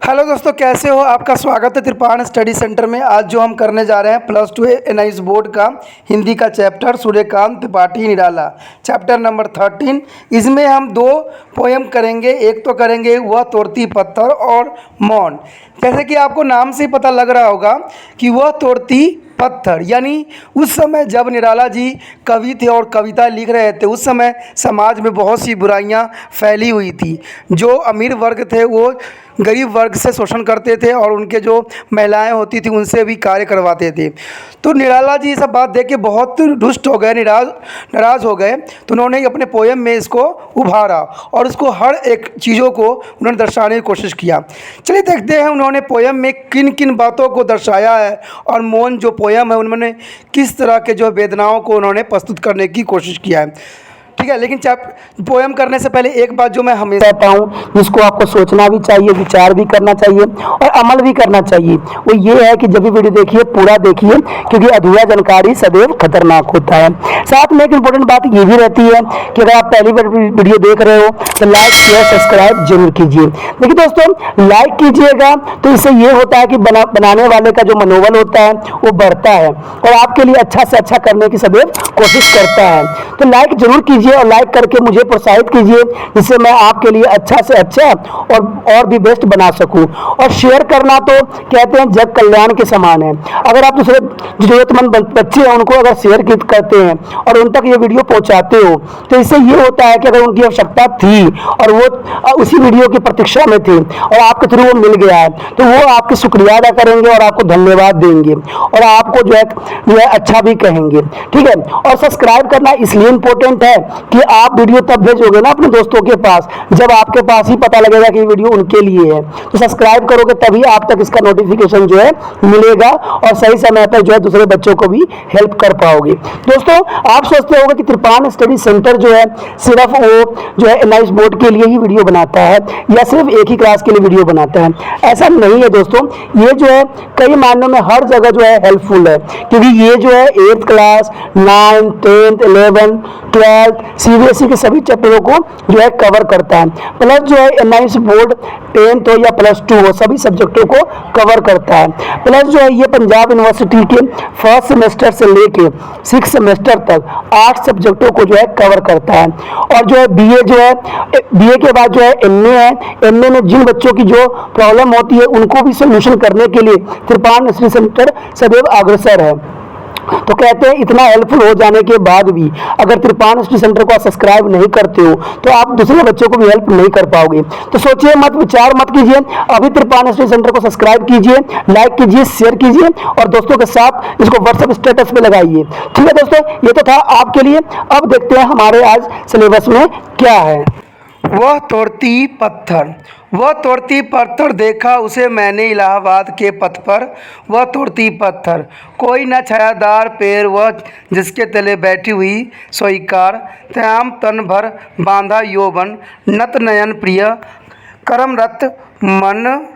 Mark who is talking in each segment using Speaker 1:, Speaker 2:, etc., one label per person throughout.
Speaker 1: Hello दोस्तों, कैसे हो? आपका स्वागत है त्रिपाण स्टडी सेंटर में। आज जो हम करने जा रहे हैं +2 एनआईएस बोर्ड का हिंदी का chapter Suryakant Tripathi Nirala, chapter number 13। इसमें हम 2 पोएम करेंगे। एक तो करेंगे वह तोड़ती पत्थर और मौन। जैसे कि आपको नाम से ही पता लग रहा होगा कि वह तोड़ती पत्थर, यानी उस समय जब निराला जी कवि थे और कविता लिख रहे थे, उस समय समाज में बहुत सी बुराइयां फैली हुई थी। जो अमीर वर्ग थे वो गरीब वर्ग से शोषण करते थे और उनके जो महिलाएं होती थी उनसे भी कार्य करवाते थे। तो निराला जी ये सब बात देख के बहुत रुष्ट हो गए, नाराज़ हो गए। तो उन्होंने अपने पोएम में इसको उभारा और उसको हर एक चीज़ों को उन्होंने दर्शाने की कोशिश किया। चलिए देखते हैं उन्होंने पोएम में किन किन बातों को दर्शाया है और मौन जो पोएम है उन्होंने किस तरह के जो वेदनाओं को उन्होंने प्रस्तुत करने की कोशिश किया है। ठीक है, लेकिन पोएम करने से पहले एक बात जो मैं हमेशा कहता हूँ, जिसको आपको सोचना भी चाहिए, विचार भी करना चाहिए और अमल भी करना चाहिए, वो ये है कि जब भी वीडियो देखिए पूरा देखिए, क्योंकि अधूरा जानकारी सदैव खतरनाक होता है। साथ में एक इम्पोर्टेंट बात ये भी रहती है कि अगर आप पहली बार वीडियो देख रहे हो तो लाइक शेयर सब्सक्राइब जरूर कीजिए। देखिए दोस्तों, लाइक कीजिएगा तो इससे ये होता है कि बनाने वाले का जो मनोबल होता है वो बढ़ता है और आपके लिए अच्छा से अच्छा करने की सदैव कोशिश करता है। तो लाइक जरूर कीजिए और लाइक करके मुझे प्रोत्साहित कीजिए, जिससे मैं आपके लिए अच्छा से अच्छा और भी बेस्ट बना सकूं। और शेयर करना तो कहते हैं जग कल्याण के समान है। अगर आप दूसरे जरूरतमंद बच्चे हैं उनको अगर शेयर करते हैं और उन तक ये वीडियो पहुंचाते हो तो इससे ये होता है कि अगर उनकी आवश्यकता थी और वो उसी वीडियो की प्रतीक्षा में थे और आपके थ्रू वो मिल गया है तो वो आपके शुक्रिया अदा करेंगे और आपको धन्यवाद देंगे और आपको जो है अच्छा भी कहेंगे। ठीक है, और सब्सक्राइब करना इसलिए इम्पोर्टेंट है कि आप वीडियो तब भेजोगे ना अपने दोस्तों के पास जब आपके पास ही पता लगेगा कि वीडियो उनके लिए है। तो सब्सक्राइब करोगे तभी आप तक इसका नोटिफिकेशन जो है मिलेगा और सही समय पर जो है दूसरे बच्चों को भी हेल्प कर पाओगे। दोस्तों, आप सोचते होंगे कि त्रिपाण स्टडी सेंटर जो है सिर्फ वो जो है एनआईएस बोर्ड के लिए ही वीडियो बनाता है या सिर्फ एक ही क्लास के लिए वीडियो बनाता है। ऐसा नहीं है दोस्तों, ये जो है कई मायनों में हर जगह जो है हेल्पफुल है, क्योंकि ये जो है 8th class 9th 10th 11th 12th CBSE के सभी चैप्टरों को जो है कवर करता है। प्लस जो है एनआईएस बोर्ड 10th हो या +2 हो सभी सब्जेक्टों को कवर करता है। प्लस जो है ये पंजाब यूनिवर्सिटी के फर्स्ट सेमेस्टर से लेके 6th सेमेस्टर तक 8 सब्जेक्टों को जो है कवर करता है। और जो है बीए जो है बीए के बाद जो है एमए है। एमए में जिन बच्चों की जो प्रॉब्लम होती है उनको भी सोल्यूशन करने के लिए त्रिपाण स्टडी सेंटर सदैव अग्रसर है। तो कहते हैं इतना हेल्पफुल हो जाने के बाद भी अगर त्रिपाण स्टडी सेंटर को आप सब्सक्राइब नहीं करते हो तो आप दूसरे बच्चों को भी हेल्प नहीं कर पाओगे। तो सोचिए मत, विचार मत कीजिए, अभी त्रिपाण स्टडी सेंटर को सब्सक्राइब कीजिए, लाइक कीजिए, शेयर कीजिए और दोस्तों के साथ इसको व्हाट्सएप स्टेटस पे लगाइए। ठीक है दोस्तों, ये तो था आपके लिए। अब देखते हैं हमारे आज सिलेबस में क्या है। वह तोड़ती पत्थर। वह तोड़ती पत्थर देखा उसे मैंने इलाहाबाद के पथ पर। वह तोड़ती पत्थर, कोई न छायादार पेड़ वह जिसके तले बैठी हुई स्वीकार। श्याम तन भर बांधा यौवन, नत नयन प्रिय करमरत मन।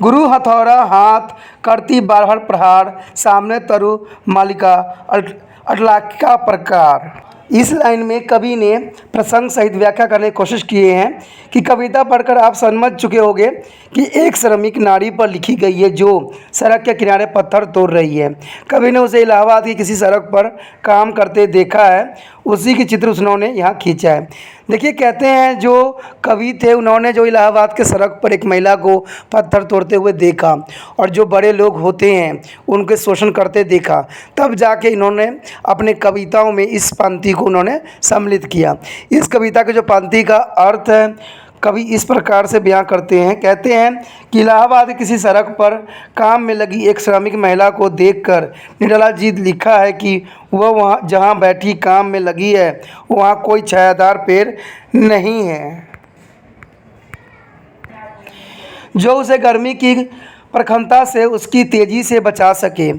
Speaker 1: गुरु हथौड़ा हाथ करती बारहर प्रहार, सामने तरु मालिका अटलाकिका प्रकार। इस लाइन में कवि ने प्रसंग सहित व्याख्या करने की कोशिश किए हैं कि कविता पढ़कर आप समझ चुके होंगे कि एक श्रमिक नारी पर लिखी गई है जो सड़क के किनारे पत्थर तोड़ रही है। कवि ने उसे इलाहाबाद की किसी सड़क पर काम करते देखा है, उसी की चित्र उन्होंने यहाँ खींचा है। देखिए, कहते हैं जो कवि थे उन्होंने जो इलाहाबाद के सड़क पर एक महिला को पत्थर तोड़ते हुए देखा और जो बड़े लोग होते हैं उनके शोषण करते देखा, तब जाके इन्होंने अपने कविताओं में इस पंक्ति को उन्होंने सम्मिलित किया। इस कविता के जो पंक्ति का अर्थ है कवि इस प्रकार से बयां करते हैं। कहते हैं कि इलाहाबाद की किसी सड़क पर काम में लगी एक श्रमिक महिला को देखकर निराला जी लिखा है कि वह वहाँ जहाँ बैठी काम में लगी है वहाँ कोई छायादार पेड़ नहीं है जो उसे गर्मी की प्रखरता से उसकी तेज़ी से बचा सके।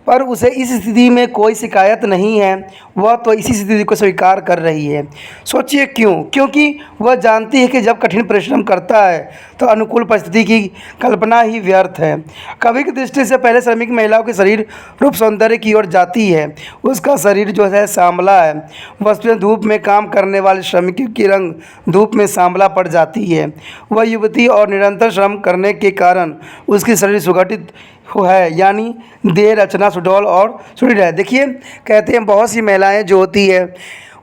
Speaker 1: पर उसे इस स्थिति में कोई शिकायत नहीं है, वह तो इसी स्थिति को स्वीकार कर रही है। सोचिए क्यों? क्योंकि वह जानती है कि जब कठिन परिश्रम करता है तो अनुकूल परिस्थिति की कल्पना ही व्यर्थ है। कवि की दृष्टि से पहले श्रमिक महिलाओं के शरीर रूप सौंदर्य की ओर जाती है। उसका शरीर जो है सांवला है। वस्तुएं धूप में काम करने वाले श्रमिक की रंग धूप में सांवला पड़ जाती है। वह युवती और निरंतर श्रम करने के कारण उसकी शरीर सुगठित है, यानी देह रचना सुडौल और सुदृढ़ है। देखिए, कहते हैं बहुत सी महिलाएं जो होती है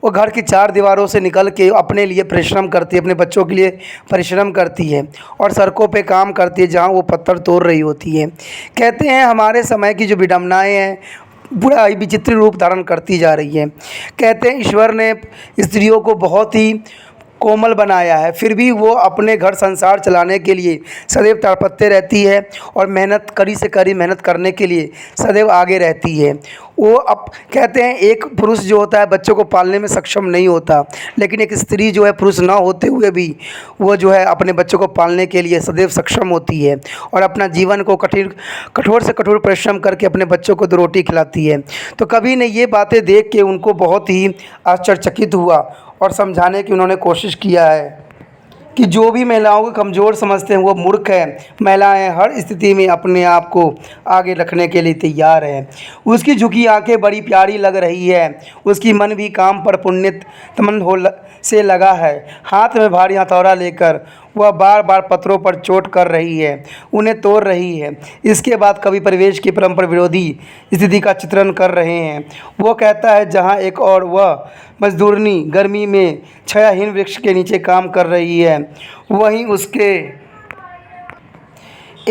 Speaker 1: वो घर की चार दीवारों से निकल के अपने लिए परिश्रम करती है, अपने बच्चों के लिए परिश्रम करती है और सड़कों पे काम करती है जहाँ वो पत्थर तोड़ रही होती है। कहते हैं हमारे समय की जो विडंबनाएँ हैं बड़ा ही विचित्र रूप धारण करती जा रही है। कहते हैं ईश्वर ने स्त्रियों को बहुत ही कोमल बनाया है, फिर भी वो अपने घर संसार चलाने के लिए सदैव तड़पते रहती है और मेहनत कड़ी से कड़ी मेहनत करने के लिए सदैव आगे रहती है। वो अब कहते हैं एक पुरुष जो होता है बच्चों को पालने में सक्षम नहीं होता, लेकिन एक स्त्री जो है पुरुष ना होते हुए भी वो जो है अपने बच्चों को पालने के लिए सदैव सक्षम होती है और अपना जीवन को कठोर से कठोर परिश्रम करके अपने बच्चों को 2 रोटी खिलाती है। तो कवि ने ये बातें देख के उनको बहुत ही आश्चर्यचकित हुआ और समझाने की उन्होंने कोशिश किया है कि जो भी महिलाओं को कमज़ोर समझते हैं वो मूर्ख है। महिलाएं हर स्थिति में अपने आप को आगे रखने के लिए तैयार हैं। उसकी झुकी आंखें बड़ी प्यारी लग रही है। उसकी मन भी काम पर पुण्य तमन से लगा है। हाथ में भारी हथौड़ा लेकर वह बार बार पत्थरों पर चोट कर रही है, उन्हें तोड़ रही है। इसके बाद कवि परिवेश की परंपरा विरोधी स्थिति का चित्रण कर रहे हैं। वो कहता है जहाँ एक और वह मजदूरनी गर्मी में छायाहीन वृक्ष के नीचे काम कर रही है, वहीं उसके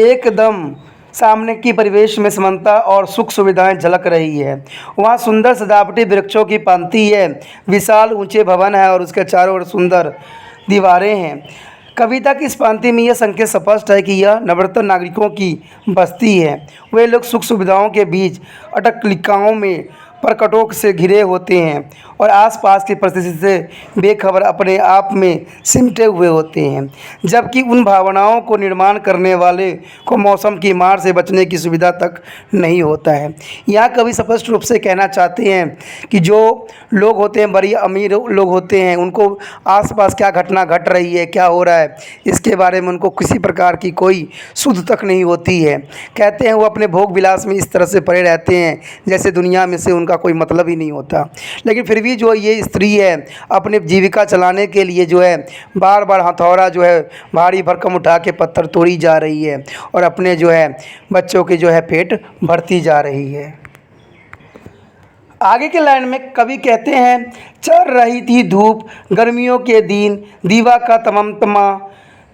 Speaker 1: एकदम सामने की परिवेश में समानता और सुख सुविधाएं झलक रही है। वहाँ सुंदर सजावटी वृक्षों की पंक्ति है, विशाल ऊंचे भवन है और उसके चारों ओर सुंदर दीवारें हैं। कविता की इस पंक्ति में यह संकेत स्पष्ट है कि यह नवरत्न नागरिकों की बस्ती है। वे लोग सुख सुविधाओं के बीच अटकलिकाओं में प्रकटों से घिरे होते हैं और आसपास की परिस्थिति से बेखबर अपने आप में सिमटे हुए होते हैं, जबकि उन भावनाओं को निर्माण करने वाले को मौसम की मार से बचने की सुविधा तक नहीं होता है। यहाँ कवि स्पष्ट रूप से कहना चाहते हैं कि जो लोग होते हैं, बड़ी अमीर लोग होते हैं, उनको आसपास क्या घटना घट रही है, क्या हो रहा है, इसके बारे में उनको किसी प्रकार की कोई सुध तक नहीं होती है। कहते हैं वो अपने भोग विलास में इस तरह से पड़े रहते हैं जैसे दुनिया में से उनका कोई मतलब ही नहीं होता। लेकिन फिर भी जो ये स्त्री है अपनी जीविका चलाने के लिए जो है बार बार हथौड़ा जो है भारी भरकम उठा के पत्थर तोड़ी जा रही है और अपने जो है बच्चों के जो है पेट भरती जा रही है। आगे के लाइन में कवि कहते हैं चढ़ रही थी धूप गर्मियों के दिन, दीवा का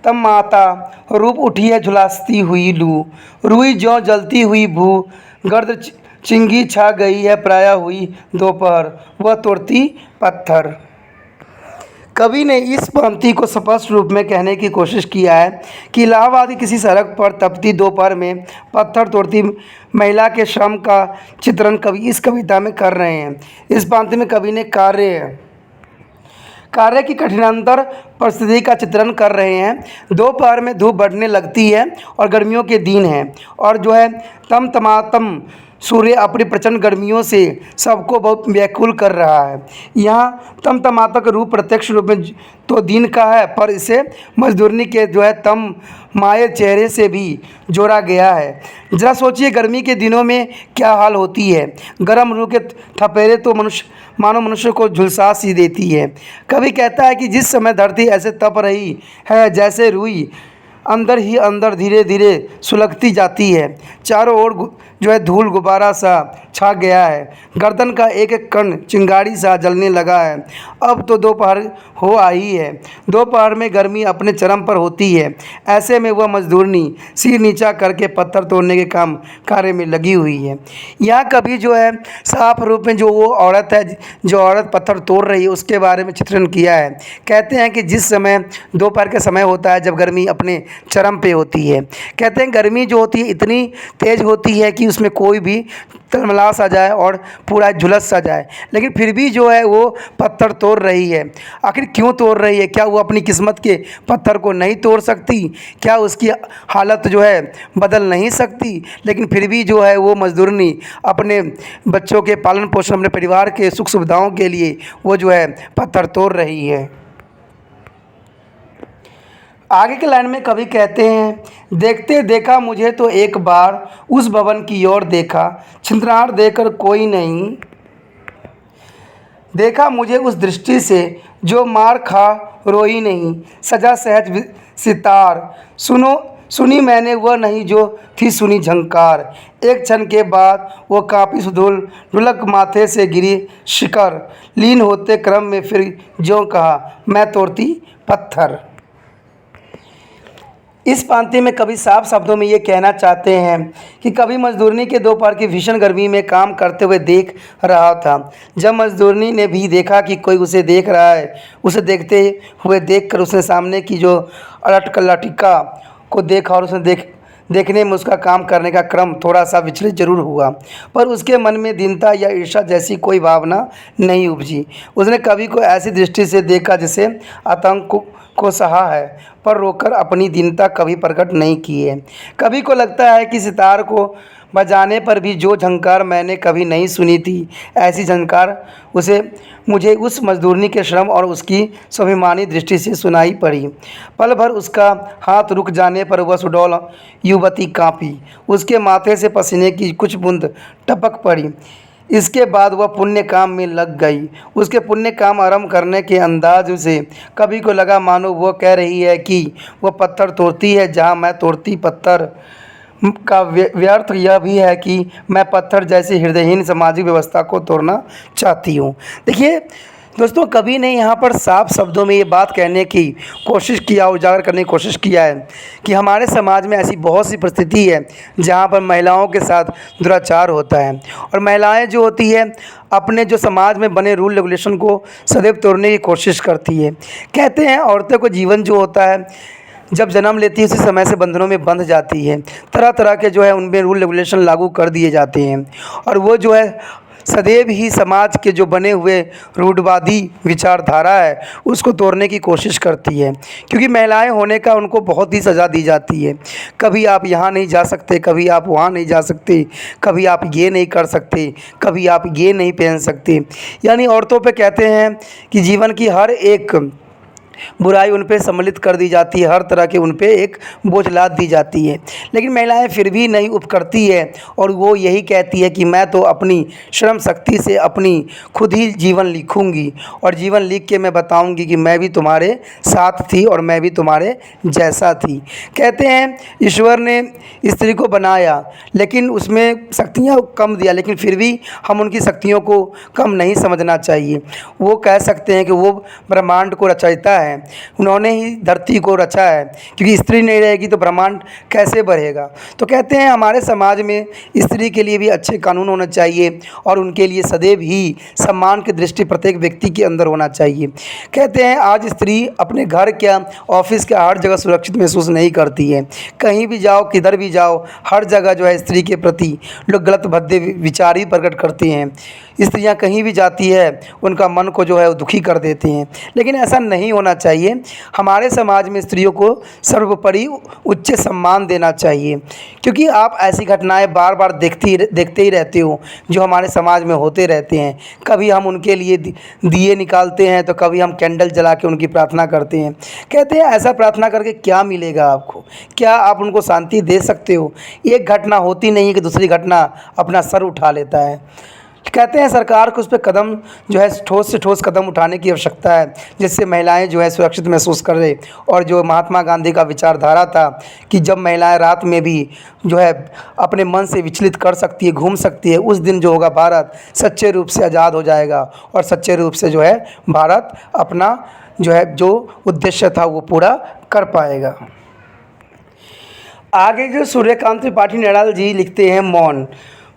Speaker 1: तम माता रूप उठी है झुलासती हुई लू, रुई ज्यों जलती हुई भू, गर्द चिंगी छा गई है प्रायः हुई दोपहर, वह तोड़ती पत्थर। कवि ने इस पंक्ति को स्पष्ट रूप में कहने की कोशिश किया है कि इलाहाबाद की किसी सड़क पर तपती दोपहर में पत्थर तोड़ती महिला के श्रम का चित्रण कवि इस कविता में कर रहे हैं। इस पंक्ति में कवि ने कार्य की कठिनांतर परिस्थिति का चित्रण कर रहे हैं। दोपहर में धूप बढ़ने लगती है और गर्मियों के दिन हैं और जो है तमतमातम सूर्य अपनी प्रचंड गर्मियों से सबको बहुत व्याकुल कर रहा है। यहाँ तमतमाता का रूप प्रत्यक्ष रूप में तो दिन का है, पर इसे मजदूरनी के जो है तम माये चेहरे से भी जोड़ा गया है। ज़रा सोचिए गर्मी के दिनों में क्या हाल होती है। गर्म रूह के थपेरे तो मानो मनुष्य को झुलसा सी देती है। कवि कहता है कि जिस समय धरती ऐसे तप रही है जैसे रुई अंदर ही अंदर धीरे धीरे सुलगती जाती है, चारों ओर जो है धूल गुब्बारा सा छा गया है, गर्दन का एक एक कण चिंगारी सा जलने लगा है। अब तो दोपहर हो आई है। दोपहर में गर्मी अपने चरम पर होती है। ऐसे में वह मजदूरनी सिर नीचा करके पत्थर तोड़ने के कार्य में लगी हुई है। यहाँ कभी जो है साफ रूप में जो वो औरत है, जो औरत पत्थर तोड़ रही है, उसके बारे में चित्रण किया है। कहते हैं कि जिस समय दोपहर का समय होता है जब गर्मी अपने चरम पे होती है, कहते हैं गर्मी जो होती है इतनी तेज़ होती है कि उसमें कोई भी तलमला सा जाए और पूरा झुलस सा जाए, लेकिन फिर भी जो है वो पत्थर तोड़ रही है। आखिर क्यों तोड़ रही है? क्या वो अपनी किस्मत के पत्थर को नहीं तोड़ सकती? क्या उसकी हालत जो है बदल नहीं सकती? लेकिन फिर भी जो है वो मजदूरनी अपने बच्चों के पालन पोषण, अपने परिवार के सुख सुविधाओं के लिए वो जो है पत्थर तोड़ रही है। आगे के लाइन में कवि कहते हैं, देखते देखा मुझे तो एक बार उस भवन की ओर देखा, छिंतरार देकर कोई नहीं देखा मुझे उस दृष्टि से जो मार खा रोई नहीं, सजा सहज सितार सुनी मैंने वह नहीं जो थी सुनी झंकार। एक क्षण के बाद वो काफ़ी सुधुल ढुलक माथे से गिरी शिकर, लीन होते क्रम में फिर ज्यों कहा मैं तोड़ती पत्थर। इस पंक्ति में कवि साफ शब्दों में ये कहना चाहते हैं कि कवि मजदूरनी के दोपहर की भीषण गर्मी में काम करते हुए देख रहा था। जब मजदूरनी ने भी देखा कि कोई उसे देख रहा है, उसे देखते हुए देखकर उसने सामने की जो लटिका को देखा और उसने देखने में उसका काम करने का क्रम थोड़ा सा विचलित जरूर हुआ, पर उसके मन में दीनता या ईर्ष्या जैसी कोई भावना नहीं उपजी। उसने कवि को ऐसी दृष्टि से देखा जिसे आतंक को सहा है, पर रोकर अपनी दीनता कभी प्रकट नहीं की है। कवि को लगता है कि सितार को बजाने पर भी जो झंकार मैंने कभी नहीं सुनी थी, ऐसी झंकार मुझे उस मजदूरनी के श्रम और उसकी स्वाभिमानी दृष्टि से सुनाई पड़ी। पल भर उसका हाथ रुक जाने पर वह सुडौल युवती काँपी, उसके माथे से पसीने की कुछ बूंद टपक पड़ी। इसके बाद वह पुण्य काम में लग गई। उसके पुण्य काम आरंभ करने के अंदाज से कवि को लगा मानो वो कह रही है कि वह पत्थर तोड़ती है जहाँ मैं तोड़ती पत्थर। का व्यर्थ यह भी है कि मैं पत्थर जैसी हृदयहीन सामाजिक व्यवस्था को तोड़ना चाहती हूँ। देखिए दोस्तों, कवि ने यहाँ पर साफ शब्दों में ये बात कहने की कोशिश किया, उजागर करने की कोशिश किया है कि हमारे समाज में ऐसी बहुत सी परिस्थिति है जहाँ पर महिलाओं के साथ दुराचार होता है, और महिलाएं जो होती है अपने जो समाज में बने रूल रेगुलेशन को सदैव तोड़ने की कोशिश करती है। कहते हैं औरतों को जीवन जो होता है जब जन्म लेती है उसी समय से बंधनों में बंध जाती है। तरह तरह के जो है उनमें रूल रेगुलेशन लागू कर दिए जाते हैं, और वो जो है सदैव ही समाज के जो बने हुए रूढ़वादी विचारधारा है उसको तोड़ने की कोशिश करती है, क्योंकि महिलाएं होने का उनको बहुत ही सज़ा दी जाती है। कभी आप यहाँ नहीं जा सकते, कभी आप वहाँ नहीं जा सकते, कभी आप ये नहीं कर सकते, कभी आप ये नहीं पहन सकते। यानी औरतों पे कहते हैं कि जीवन की हर एक बुराई उन पे सम्मिलित कर दी जाती है, हर तरह के उन पे एक बोझ लाद दी जाती है। लेकिन महिलाएं फिर भी नहीं उब करती है, और वो यही कहती है कि मैं तो अपनी श्रम शक्ति से अपनी खुद ही जीवन लिखूंगी, और जीवन लिख के मैं बताऊंगी कि मैं भी तुम्हारे साथ थी और मैं भी तुम्हारे जैसा थी। कहते हैं ईश्वर ने स्त्री को बनाया लेकिन उसमें शक्तियाँ कम दिया, लेकिन फिर भी हम उनकी शक्तियों को कम नहीं समझना चाहिए। वो कह सकते हैं कि वो ब्रह्मांड को रचयिता है, उन्होंने ही धरती को रचा है, क्योंकि स्त्री नहीं रहेगी तो ब्रह्मांड कैसे बढ़ेगा। तो कहते हैं हमारे समाज में स्त्री के लिए भी अच्छे कानून होने चाहिए, और उनके लिए सदैव ही सम्मान की दृष्टि प्रत्येक व्यक्ति के अंदर होना चाहिए। कहते हैं आज स्त्री अपने घर क्या ऑफिस क्या हर जगह सुरक्षित महसूस नहीं करती है। कहीं भी जाओ, किधर भी जाओ, हर जगह जो है स्त्री के प्रति लोग गलत भद्दे विचार ही प्रकट करते हैं। स्त्रियां कहीं भी जाती है उनका मन को जो है वो दुखी कर देते हैं, लेकिन ऐसा नहीं होना चाहिए। हमारे समाज में स्त्रियों को सर्वोपरि उच्च सम्मान देना चाहिए, क्योंकि आप ऐसी घटनाएं बार बार देखते ही रहते हो जो हमारे समाज में होते रहते हैं। कभी हम उनके लिए दिए निकालते हैं तो कभी हम कैंडल जला के उनकी प्रार्थना करते हैं। कहते हैं ऐसा प्रार्थना करके क्या मिलेगा आपको? क्या आप उनको शांति दे सकते हो? एक घटना होती नहीं है कि दूसरी घटना अपना सर उठा लेता है। कहते हैं सरकार को उस पर कदम जो है ठोस से ठोस कदम उठाने की आवश्यकता है, जिससे महिलाएं जो है सुरक्षित महसूस करें। और जो महात्मा गांधी का विचारधारा था कि जब महिलाएं रात में भी जो है अपने मन से विचलित कर सकती है, घूम सकती है, उस दिन जो होगा भारत सच्चे रूप से आज़ाद हो जाएगा, और सच्चे रूप से जो है भारत अपना जो है जो उद्देश्य था वो पूरा कर पाएगा। आगे जो सूर्यकांत त्रिपाठी निराला जी लिखते हैं मौन।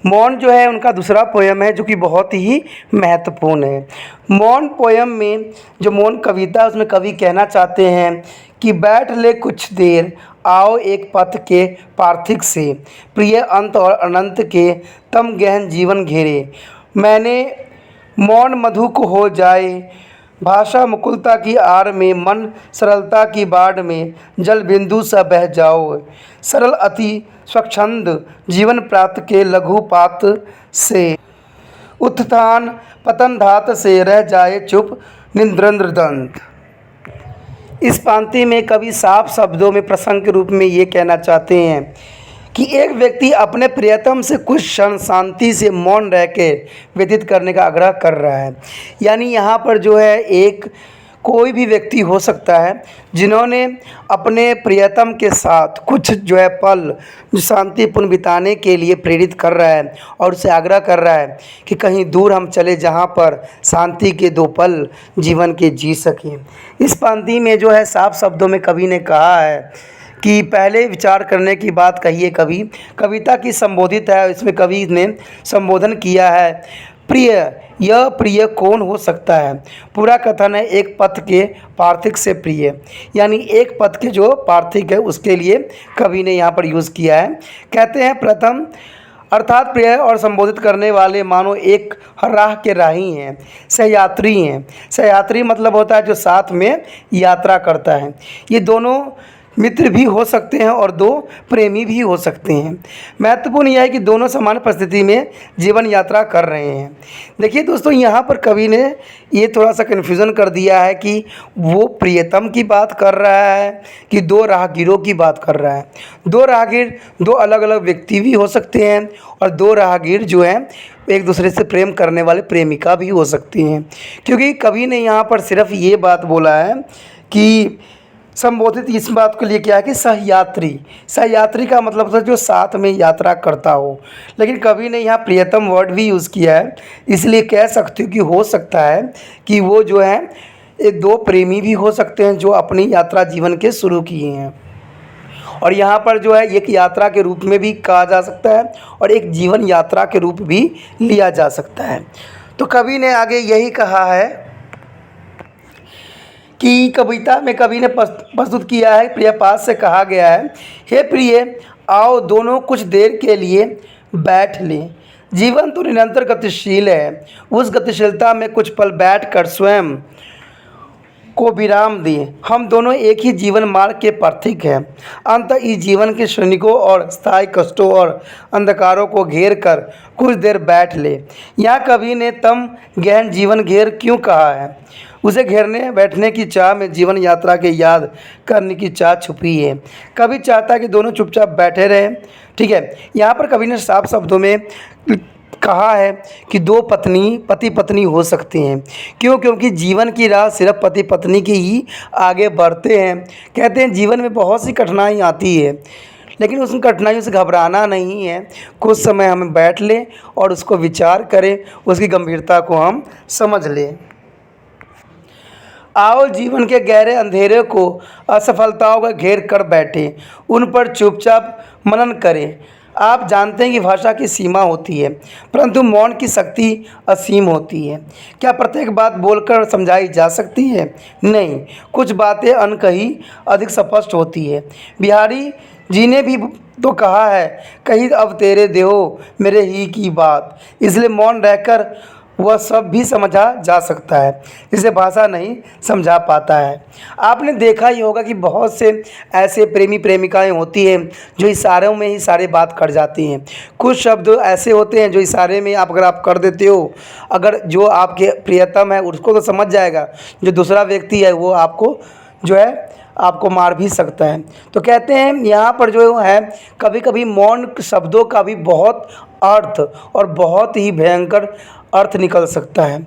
Speaker 1: मौन जो है उनका दूसरा पोयम है जो कि बहुत ही महत्वपूर्ण है। मौन पोयम में जो मौन कविता है उसमें कवि कहना चाहते हैं कि बैठ ले कुछ देर, आओ एक पथ के पार्थिक से, प्रिय अंत और अनंत के तम गहन जीवन घेरे। मैंने मौन मधु को हो जाए, भाषा मुकुलता की आड़ में, मन सरलता की बाढ़ में, जल बिंदु सा बह जाओ। सरल अति स्वच्छंद जीवन प्राप्त के लघुपात से, उत्थान पतन धात से रह जाए चुप निद्रंद्र दंत। इस पांति में कवि साफ शब्दों में प्रसंग के रूप में ये कहना चाहते हैं कि एक व्यक्ति अपने प्रियतम से कुछ क्षण शांति से मौन रह के व्यतीत करने का आग्रह कर रहा है। यानी यहाँ पर जो है एक कोई भी व्यक्ति हो सकता है जिन्होंने अपने प्रियतम के साथ कुछ जो है पल जो शांतिपूर्ण बिताने के लिए प्रेरित कर रहा है और उसे आग्रह कर रहा है कि कहीं दूर हम चले जहाँ पर शांति के 2 पल जीवन के जी सकें। इस पंक्ति में जो है साफ शब्दों में कवि ने कहा है कि पहले विचार करने की बात कही है। कविता की संबोधित है, इसमें कवि ने संबोधन किया है प्रिय। यह प्रिय कौन हो सकता है? पूरा कथन है एक पथ के पार्थिक से प्रिय, यानी एक पथ के जो पार्थिक है उसके लिए कवि ने यहाँ पर यूज़ किया है। कहते हैं प्रथम अर्थात प्रिय और संबोधित करने वाले मानो एक राह के राही हैं, सहयात्री हैं। सहयात्री मतलब होता है जो साथ में यात्रा करता है। ये दोनों मित्र भी हो सकते हैं और 2 प्रेमी भी हो सकते हैं। महत्वपूर्ण यह है कि दोनों समान परिस्थिति में जीवन यात्रा कर रहे हैं। देखिए दोस्तों, यहाँ पर कवि ने ये थोड़ा सा कन्फ्यूज़न कर दिया है कि वो प्रियतम की बात कर रहा है कि 2 राहगीरों की बात कर रहा है। 2 राहगीर 2 अलग अलग व्यक्ति भी हो सकते हैं और 2 राहगीर जो हैं एक दूसरे से प्रेम करने वाले प्रेमिका भी हो सकती हैं, क्योंकि कवि ने यहाँ पर सिर्फ ये बात बोला है कि संबोधित इस बात को लिए क्या है कि सहयात्री का मतलब होता है जो साथ में यात्रा करता हो, लेकिन कवि ने यहाँ प्रियतम वर्ड भी यूज़ किया है। इसलिए कह सकते हो कि हो सकता है कि वो जो है ये 2 प्रेमी भी हो सकते हैं जो अपनी यात्रा जीवन के शुरू किए हैं, और यहाँ पर जो है एक यात्रा के रूप में भी कहा जा सकता है और एक जीवन यात्रा के रूप भी लिया जा सकता है। तो कवि ने आगे यही कहा है कि कविता में कवि ने प्रस्तुत किया है, प्रियपाद से कहा गया है, हे प्रिय आओ दोनों कुछ देर के लिए बैठ लें। जीवन तो निरंतर गतिशील है, उस गतिशीलता में कुछ पल बैठकर स्वयं को विराम दें। हम दोनों एक ही जीवन मार्ग के पार्थिक हैं। अंत इस जीवन के क्षणिकों और स्थायी कष्टों और अंधकारों को घेर कर कुछ देर बैठ ले। यहाँ कवि ने तम गहन जीवन घेर क्यों कहा है? उसे घेरने बैठने की चाह में जीवन यात्रा के याद करने की चाह छुपी है। कवि चाहता है कि दोनों चुपचाप बैठे रहें। ठीक है, यहाँ पर कवि ने साफ शब्दों में कहा है कि 2 पति पत्नी हो सकते हैं। क्यों? क्योंकि जीवन की राह सिर्फ पति पत्नी की ही आगे बढ़ते हैं। कहते हैं जीवन में बहुत सी कठिनाई आती है, लेकिन उस कठिनाइयों से घबराना नहीं है। कुछ समय हम बैठ लें और उसको विचार करें, उसकी गंभीरता को हम समझ लें। आओ जीवन के गहरे अंधेरे को, असफलताओं का घेर कर बैठे, उन पर चुपचाप मनन करें। आप जानते हैं कि भाषा की सीमा होती है, परंतु मौन की शक्ति असीम होती है। क्या प्रत्येक बात बोलकर समझाई जा सकती है? नहीं, कुछ बातें अनकही अधिक स्पष्ट होती है। बिहारी जी ने भी तो कहा है, कही अब तेरे देहो मेरे ही की बात। इसलिए मौन रहकर वह सब भी समझा जा सकता है, इसे भाषा नहीं समझा पाता है। आपने देखा ही होगा कि बहुत से ऐसे प्रेमी प्रेमिकाएं होती हैं जो इशारों में ही सारी बात कर जाती हैं। कुछ शब्द ऐसे होते हैं जो इशारे में अगर आप कर देते हो, अगर जो आपके प्रियतम है उसको तो समझ जाएगा, जो दूसरा व्यक्ति है वो आपको जो है आपको मार भी सकता है। तो कहते हैं यहाँ पर जो है कभी कभी मौन शब्दों का भी बहुत अर्थ और बहुत ही भयंकर अर्थ निकल सकता है।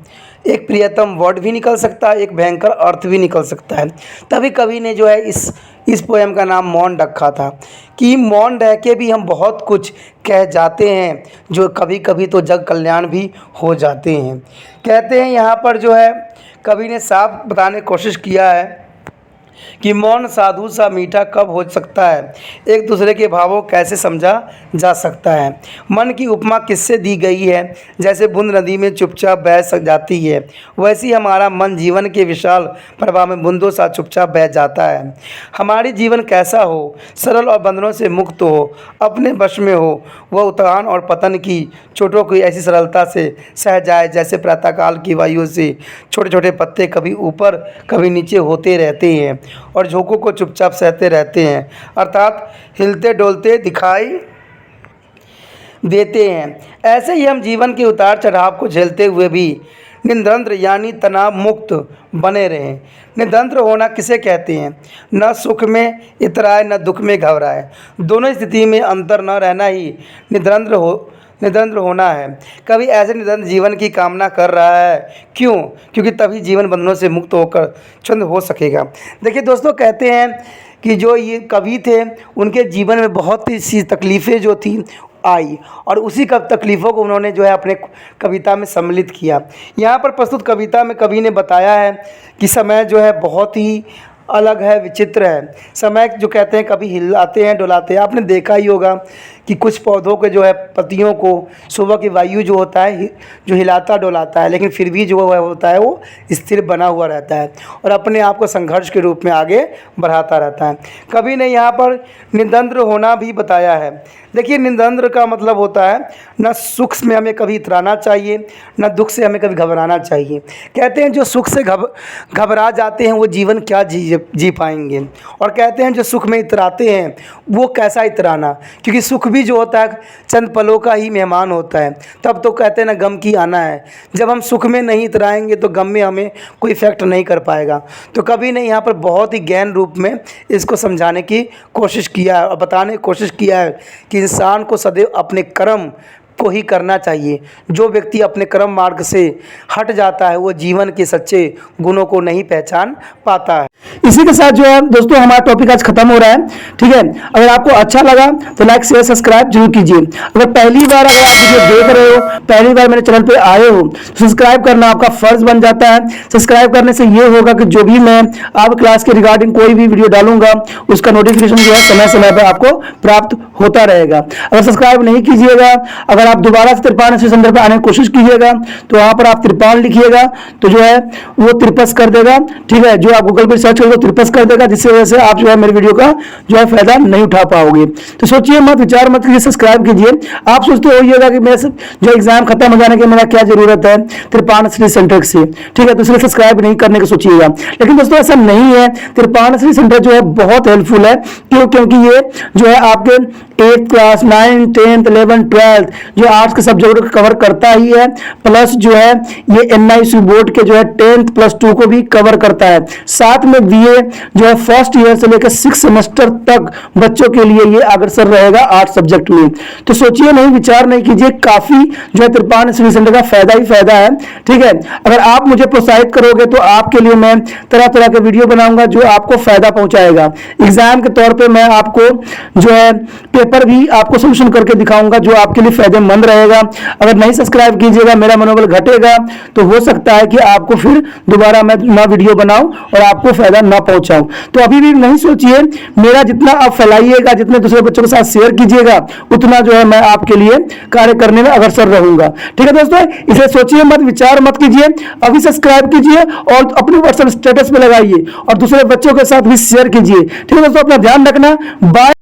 Speaker 1: एक प्रियतम वर्ड भी निकल सकता है, एक भयंकर अर्थ भी निकल सकता है। तभी कवि ने जो है इस पोएम का नाम मौन रखा था कि मौन रह के भी हम बहुत कुछ कह जाते हैं, जो कभी कभी तो जग कल्याण भी हो जाते हैं। कहते हैं यहाँ पर जो है कवि ने साफ बताने की कोशिश किया है कि मौन साधु सा मीठा कब हो सकता है, एक दूसरे के भावों कैसे समझा जा सकता है। मन की उपमा किससे दी गई है, जैसे बूंद नदी में चुपचाप बह सक जाती है, वैसी हमारा मन जीवन के विशाल प्रवाह में बूंदों सा चुपचाप बह जाता है। हमारी जीवन कैसा हो, सरल और बंधनों से मुक्त हो, अपने वश में हो, वह उतान और पतन की चोटों की ऐसी सरलता से सह जाए जैसे प्रातःकाल की वायु से छोटे छोटे पत्ते कभी ऊपर कभी नीचे होते रहते हैं और झोंकों को चुपचाप सहते रहते हैं, अर्थात हिलते डोलते दिखाई देते हैं। ऐसे ही हम जीवन के उतार चढ़ाव को झेलते हुए भी निरंतर यानी तनाव मुक्त बने रहें। निरंतर होना किसे कहते हैं, न सुख में इतराए न दुख में घबराए, दोनों स्थिति में अंतर न रहना ही निरंतर होना है। कभी ऐसे निरंतर जीवन की कामना कर रहा है, क्यों? क्योंकि तभी जीवन बंधनों से मुक्त होकर छंद हो सकेगा। देखिए दोस्तों, कहते हैं कि जो ये कवि थे उनके जीवन में बहुत सी तकलीफ़ें जो थी आई और उसी तकलीफ़ों को उन्होंने जो है अपने कविता में सम्मिलित किया। यहाँ पर प्रस्तुत कविता में कवि ने बताया है कि समय जो है बहुत ही अलग है, विचित्र है। समय जो कहते हैं कभी हिलाते हैं डुलाते हैं। आपने देखा ही होगा कि कुछ पौधों के जो है पत्तियों को सुबह की वायु जो होता है जो हिलाता डुलाता है, लेकिन फिर भी जो होता है वो स्थिर बना हुआ रहता है और अपने आप को संघर्ष के रूप में आगे बढ़ाता रहता है। कवि ने यहाँ पर निरंतर होना भी बताया है। देखिए, निरंतर का मतलब होता है न सुख में हमें कभी इतराना चाहिए, न दुख से हमें कभी घबराना चाहिए। कहते हैं जो सुख से घबरा जाते हैं वो जीवन क्या जी पाएंगे, और कहते हैं जो सुख में इतराते हैं वो कैसा इतराना, क्योंकि सुख भी जो होता है चंद पलों का ही मेहमान होता है। तब तो कहते हैं ना गम की आना है। जब हम सुख में नहीं इतराएंगे तो गम में हमें कोई इफेक्ट नहीं कर पाएगा। तो कवि ने यहाँ पर बहुत ही गहन रूप में इसको समझाने की कोशिश किया है और बताने की कोशिश किया है कि इंसान को सदैव अपने कर्म को ही करना चाहिए। जो व्यक्ति अपने कर्म मार्ग से हट जाता है वो जीवन के सच्चे गुणों को नहीं पहचान पाता है। इसी के साथ जो है दोस्तों हमारा टॉपिक आज खत्म हो रहा है। ठीक है, अगर आपको अच्छा लगा तो लाइक शेयर सब्सक्राइब जरूर कीजिए। अगर पहली बार अगर आप वीडियो देख रहे हो, पहली बार मेरे चैनल पे आए हो तो सब्सक्राइब करना आपका फर्ज बन जाता है। सब्सक्राइब करने से ये होगा कि जो भी मैं आप क्लास के रिगार्डिंग कोई भी वीडियो डालूंगा उसका नोटिफिकेशन जो है समय समय पर आपको प्राप्त होता रहेगा। अगर सब्सक्राइब नहीं कीजिएगा, अगर आप दोबारा से त्रिपाण इसी संदर्भ पर आने की कोशिश कीजिएगा तो वहां पर आप त्रिपाण लिखिएगा तो जो है वो त्रिपस कर देगा। ठीक है, जो आप गूगल पर सर्च करोगे त्रिपस कर देगा, जिससे वजह से आप जो है मेरे वीडियो का जो है फायदा नहीं उठा पाओगे। तो सोचिए मत, विचार मत कीजिए, सब्सक्राइब कीजिए। आप सोचते होइएगा कि मेरे जो एग्जाम खत्म हो जाने के मेरा क्या जरूरत है त्रिपाण स्टडी सेंटर से। ठीक है, तो इसलिए सब्सक्राइब नहीं करने का सोचिएगा, लेकिन दोस्तों ऐसा नहीं है। त्रिपाण स्टडी सेंटर जो है बहुत हेल्पफुल है। क्यों? क्योंकि ये जो है आपके 8th class 9th 10th 11th 12th जो आर्ट्स के सब्जेक्ट को कवर करता ही है, प्लस जो है ये एनआईसी बोर्ड के जो है 10th +2 को भी कवर करता है। साथ में बीए जो है फर्स्ट ईयर से लेकर 6 सेमेस्टर तक बच्चों के लिए ये अग्रसर रहेगा आर्ट्स सब्जेक्ट में। तो सोचिए नहीं, विचार नहीं कीजिए, काफी जो है त्रिपाण स्टडी सेंटर का फायदा ही फायदा है। ठीक है, अगर आप मुझे प्रोत्साहित करोगे तो आपके लिए मैं तरह तरह के वीडियो बनाऊंगा जो आपको फायदा पहुंचाएगा। एग्जाम के तौर पर मैं आपको जो है पेपर भी आपको सोल्यूशन करके दिखाऊंगा जो आपके लिए फायदेमंद रहेगा। अगर नहीं सब्सक्राइब कीजिएगा, मेरा मनोबल घटेगा, तो हो सकता है कि आपको फिर दोबारा मैं ना वीडियो बनाऊं और आपको फायदा ना पहुंचाऊं। तो अभी भी नहीं सोचिए, मेरा जितना आप फैलाइएगा, जितने दूसरे बच्चों के साथ शेयर कीजिएगा, उतना जो है मैं आपके लिए कार्य करने में अग्रसर रहूंगा। ठीक है दोस्तों, इसे सोचिए मत, विचार मत कीजिए, अभी सब्सक्राइब कीजिए और अपने व्हाट्सएप स्टेटस पे लगाइए और दूसरे बच्चों के साथ भी शेयर कीजिए। ठीक है दोस्तों, अपना ध्यान रखना। बाय।